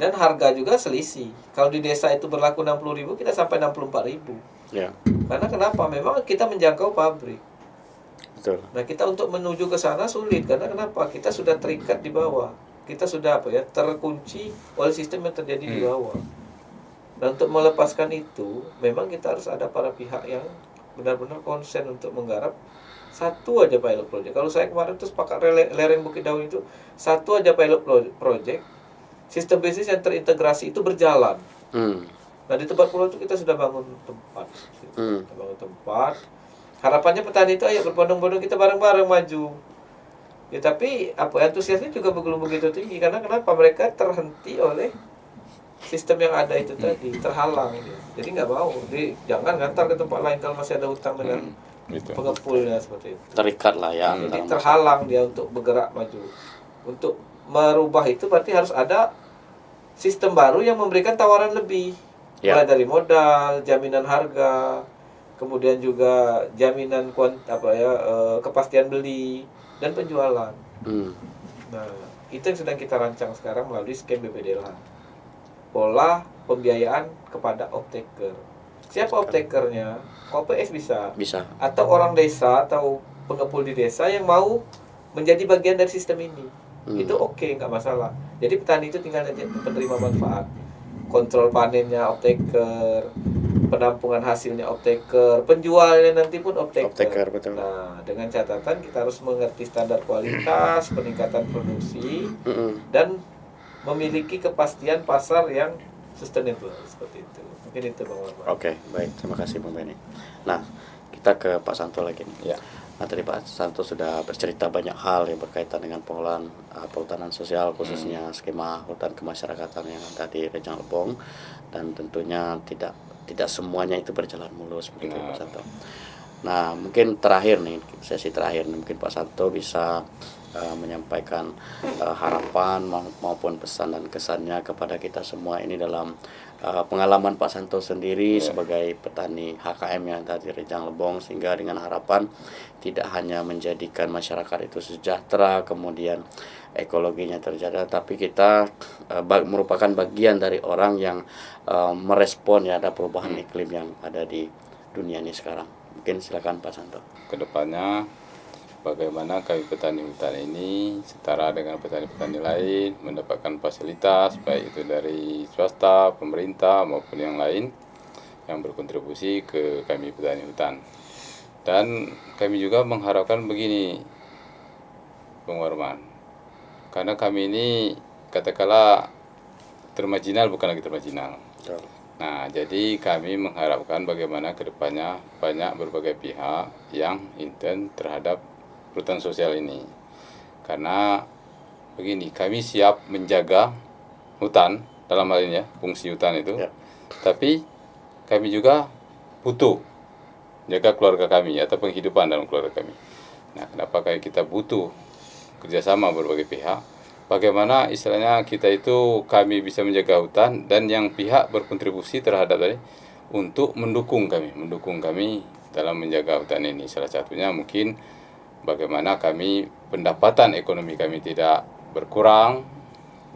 [SPEAKER 3] Dan harga juga selisih. Kalau di desa itu berlaku 60.000, kita sampai 64.000. Karena kenapa? Memang kita menjangkau pabrik.
[SPEAKER 1] Betul.
[SPEAKER 3] Nah, kita untuk menuju ke sana sulit. Karena kenapa? Kita sudah terikat di bawah. Kita sudah terkunci oleh sistem yang terjadi di bawah. Dan untuk melepaskan itu, memang kita harus ada para pihak yang benar-benar konsen untuk menggarap satu aja pilot project. Kalau saya kemarin tuh sepakat lereng Bukit Daun itu satu aja pilot project, sistem bisnis yang terintegrasi itu berjalan. Nah, di tempat pulau itu kita sudah bangun tempat. Kita bangun tempat. Harapannya petani itu ayo berbondong-bondong, kita bareng-bareng maju. Ya, tapi antusiasnya juga belum begitu tinggi. Karena kenapa? Mereka terhenti oleh sistem yang ada itu tadi, terhalang. Jadi nggak mau. Jadi jangan ngantar ke tempat lain kalau masih ada hutang dengan pengepulnya seperti itu.
[SPEAKER 1] Terikat lah ya.
[SPEAKER 3] Jadi terhalang dia untuk bergerak maju. Untuk merubah itu berarti harus ada sistem baru yang memberikan tawaran lebih. Mulai dari modal, jaminan harga, kemudian juga jaminan kepastian beli dan penjualan. Nah, itu yang sedang kita rancang sekarang melalui skema BPDLH. Pola pembiayaan kepada off-taker. Siapa off-takernya? KOPS bisa. Atau orang desa atau pengepul di desa yang mau menjadi bagian dari sistem ini. Itu oke, nggak masalah. Jadi petani itu tinggal aja penerima manfaat. Kontrol panennya off-taker, penampungan hasilnya off-taker, penjualnya nanti pun off-taker. Nah, dengan catatan kita harus mengerti standar kualitas, peningkatan produksi, dan memiliki kepastian pasar yang sustainable seperti itu. Mungkin itu Bang Warman.
[SPEAKER 1] Oke, baik. Terima kasih Bang Benny. Nah, kita ke Pak Santo lagi nih. Nah, tadi Pak Santo sudah bercerita banyak hal yang berkaitan dengan pengolahan perhutanan sosial, khususnya skema hutan kemasyarakatan yang ada di Rejang Lebong, dan tentunya tidak semuanya itu berjalan mulus begitu Pak Santo. Nah, mungkin terakhir nih, sesi terakhir nih, mungkin Pak Santo bisa menyampaikan harapan maupun pesan dan kesannya kepada kita semua ini dalam pengalaman Pak Santo sendiri sebagai petani HKM yang tadi Rejang Lebong, sehingga dengan harapan tidak hanya menjadikan masyarakat itu sejahtera kemudian ekologinya terjaga, tapi kita merupakan bagian dari orang yang merespon ya ada perubahan iklim yang ada di dunia ini sekarang. Mungkin silakan Pak Santo.
[SPEAKER 2] Kedepannya bagaimana kami petani hutan ini setara dengan petani-petani lain mendapatkan fasilitas baik itu dari swasta, pemerintah maupun yang lain yang berkontribusi ke kami petani hutan. Dan kami juga mengharapkan begini, Bung Warman, karena kami ini katakanlah termarginal, bukan lagi termarginal. Nah, jadi kami mengharapkan bagaimana kedepannya banyak berbagai pihak yang intens terhadap hutan sosial ini. Karena begini, kami siap menjaga hutan dalam hal ini ya, fungsi hutan itu. Tapi kami juga butuh jaga keluarga kami atau penghidupan dalam keluarga kami. Nah, kenapa kayak kita butuh kerjasama berbagai pihak? Bagaimana istilahnya kita itu kami bisa menjaga hutan dan yang pihak berkontribusi terhadap tadi untuk mendukung kami dalam menjaga hutan ini. Salah satunya mungkin bagaimana kami pendapatan ekonomi kami tidak berkurang,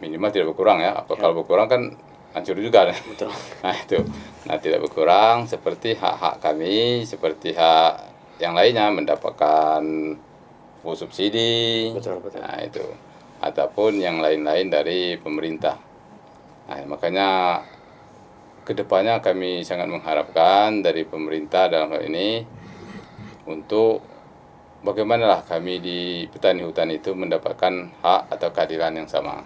[SPEAKER 2] minimal tidak berkurang ya. Apa kalau berkurang kan hancur juga.
[SPEAKER 1] Betul.
[SPEAKER 2] Nah itu, tidak berkurang seperti hak-hak kami, seperti hak yang lainnya mendapatkan subsidi.
[SPEAKER 1] Betul.
[SPEAKER 2] Nah itu, ataupun yang lain-lain dari pemerintah. Nah makanya kedepannya kami sangat mengharapkan dari pemerintah dalam hal ini untuk bagaimanalah kami di petani hutan itu mendapatkan hak atau keadilan yang sama.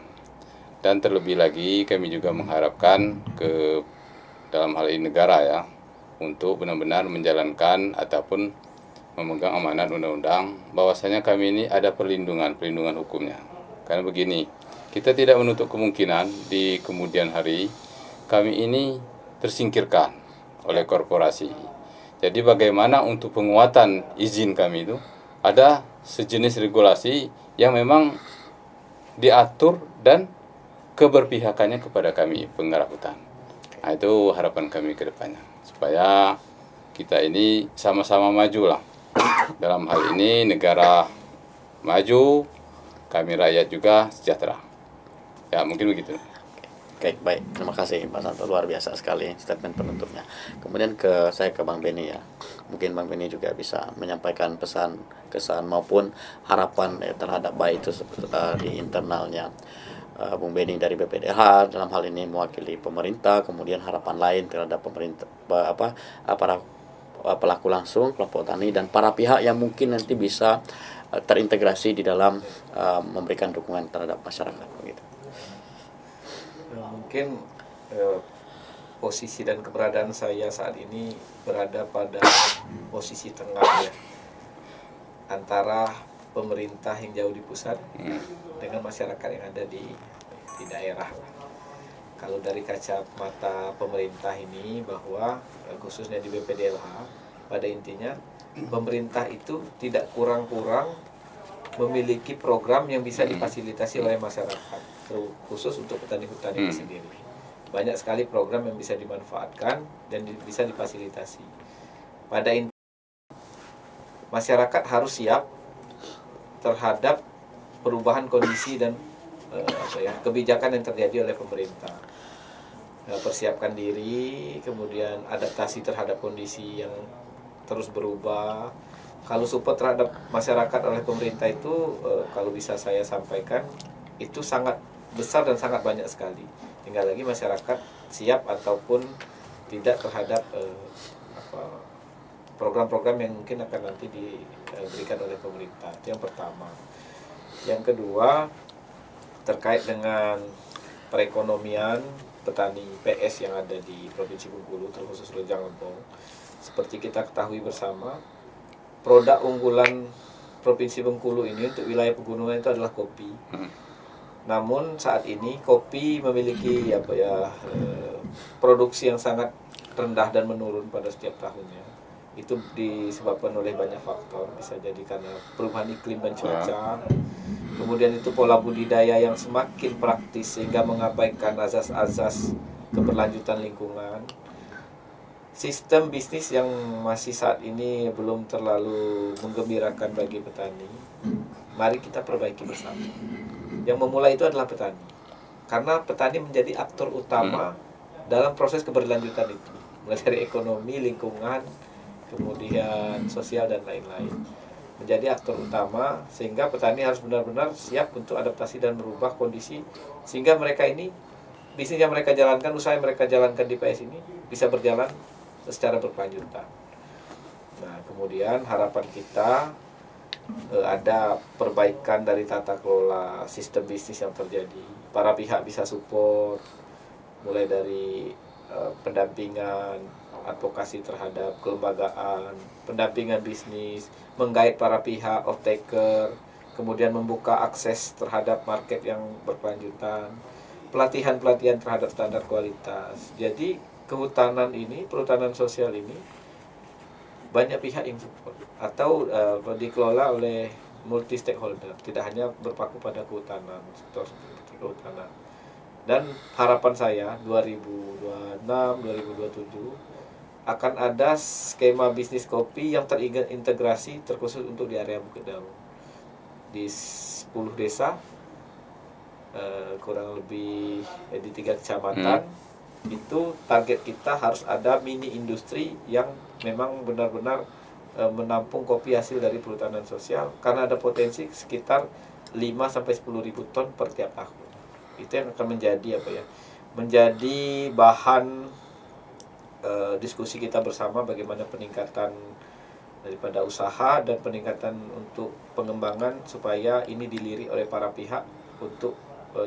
[SPEAKER 2] Dan terlebih lagi kami juga mengharapkan ke dalam hal ini negara ya, untuk benar-benar menjalankan ataupun memegang amanat undang-undang bahwasanya kami ini ada perlindungan hukumnya. Karena begini, kita tidak menutup kemungkinan di kemudian hari kami ini tersingkirkan oleh korporasi. Jadi bagaimana untuk penguatan izin kami itu ada sejenis regulasi yang memang diatur dan keberpihakannya kepada kami penggarap hutan. Nah itu harapan kami ke depannya, supaya kita ini sama-sama maju lah. Dalam hal ini negara maju, kami rakyat juga sejahtera. Ya mungkin begitu.
[SPEAKER 1] Oke, baik. Terima kasih Pak Santo, luar biasa sekali statement penutupnya. Kemudian saya ke Bang Beni ya. Mungkin Bang Beni juga bisa menyampaikan pesan, kesan maupun harapan terhadap baik itu di internalnya Bung Beni dari BPDH dalam hal ini mewakili pemerintah, kemudian harapan lain terhadap pemerintah para pelaku langsung, kelompok tani dan para pihak yang mungkin nanti bisa terintegrasi di dalam memberikan dukungan terhadap masyarakat begitu.
[SPEAKER 3] Mungkin posisi dan keberadaan saya saat ini berada pada posisi tengah ya, antara pemerintah yang jauh di pusat dengan masyarakat yang ada di daerah. Kalau dari kacamata pemerintah ini, bahwa khususnya di BPDLH, pada intinya pemerintah itu tidak kurang-kurang memiliki program yang bisa difasilitasi oleh masyarakat, khusus untuk petani hutan ini sendiri. Banyak sekali program yang bisa dimanfaatkan dan bisa difasilitasi. Pada intinya masyarakat harus siap terhadap perubahan kondisi dan kebijakan yang terjadi oleh pemerintah. Persiapkan diri, kemudian adaptasi terhadap kondisi yang terus berubah. Kalau support terhadap masyarakat oleh pemerintah itu, kalau bisa saya sampaikan, itu sangat besar dan sangat banyak sekali. Tinggal lagi masyarakat siap ataupun tidak terhadap program-program yang mungkin akan nanti diberikan oleh pemerintah. Itu yang pertama. Yang kedua, terkait dengan perekonomian petani PS yang ada di Provinsi Bengkulu, terkhusus Rejang Lebong. Seperti kita ketahui bersama, produk unggulan Provinsi Bengkulu ini untuk wilayah pegunungan itu adalah kopi. Namun saat ini kopi memiliki produksi yang sangat rendah dan menurun pada setiap tahunnya. Itu disebabkan oleh banyak faktor, bisa jadi karena perubahan iklim dan cuaca, kemudian itu pola budidaya yang semakin praktis sehingga mengabaikan azas-azas keberlanjutan lingkungan, sistem bisnis yang masih saat ini belum terlalu menggembirakan bagi petani, mari kita perbaiki bersama. Yang memulai itu adalah petani, karena petani menjadi aktor utama dalam proses keberlanjutan itu, mulai dari ekonomi, lingkungan, kemudian sosial dan lain-lain, menjadi aktor utama, sehingga petani harus benar-benar siap untuk adaptasi dan merubah kondisi, sehingga mereka ini, bisnis yang mereka jalankan, usaha yang mereka jalankan di PS ini bisa berjalan secara berkelanjutan. Nah, kemudian harapan kita ada perbaikan dari tata kelola sistem bisnis yang terjadi. Para pihak bisa support, mulai dari pendampingan, advokasi terhadap kelembagaan, pendampingan bisnis, menggait para pihak off-taker, kemudian membuka akses terhadap market yang berkelanjutan, pelatihan-pelatihan terhadap standar kualitas. Jadi kehutanan ini, perhutanan sosial ini banyak pihak yang support atau dikelola oleh multi stakeholder, tidak hanya berpaku pada kehutanan, sektor kehutanan. Dan harapan saya 2026, 2027 akan ada skema bisnis kopi yang terintegrasi terkhusus untuk di area Bukit Daun di 10 desa, kurang lebih di 3 kecamatan. Itu target kita harus ada mini industri yang memang benar-benar menampung kopi hasil dari perhutanan sosial, karena ada potensi sekitar 5-10 ribu ton per tiap tahun. Itu yang akan menjadi menjadi bahan diskusi kita bersama, bagaimana peningkatan daripada usaha dan peningkatan untuk pengembangan supaya ini dilirik oleh para pihak untuk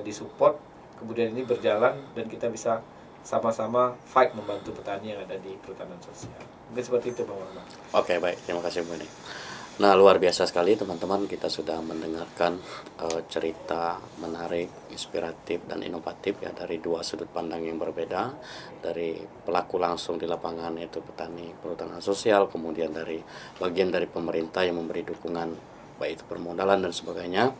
[SPEAKER 3] disupport, kemudian ini berjalan dan kita bisa sama-sama fight membantu petani yang ada di perhutanan sosial. Mungkin seperti itu, Bang Warman.
[SPEAKER 1] Oke, baik, terima kasih Bu Eni. Nah, luar biasa sekali teman-teman, kita sudah mendengarkan cerita menarik, inspiratif dan inovatif ya dari dua sudut pandang yang berbeda, dari pelaku langsung di lapangan yaitu petani perhutanan sosial, kemudian dari bagian dari pemerintah yang memberi dukungan baik itu permodalan dan sebagainya.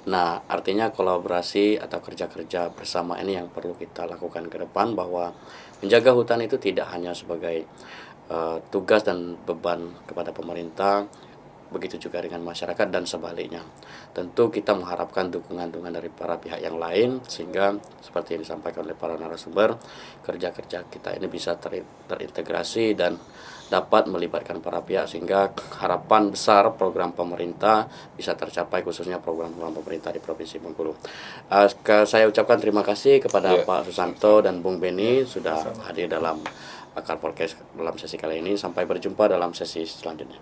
[SPEAKER 1] Nah, artinya kolaborasi atau kerja-kerja bersama ini yang perlu kita lakukan ke depan, bahwa menjaga hutan itu tidak hanya sebagai tugas dan beban kepada pemerintah, begitu juga dengan masyarakat dan sebaliknya. Tentu kita mengharapkan dukungan-dukungan dari para pihak yang lain, sehingga seperti yang disampaikan oleh para narasumber, kerja-kerja kita ini bisa terintegrasi dan dapat melibatkan para pihak, sehingga harapan besar program pemerintah bisa tercapai, khususnya program-program pemerintah di Provinsi Bengkulu. Saya ucapkan terima kasih kepada Pak Susanto dan Bung Beni sudah hadir dalam Akar Podcast dalam sesi kali ini. Sampai berjumpa dalam sesi selanjutnya.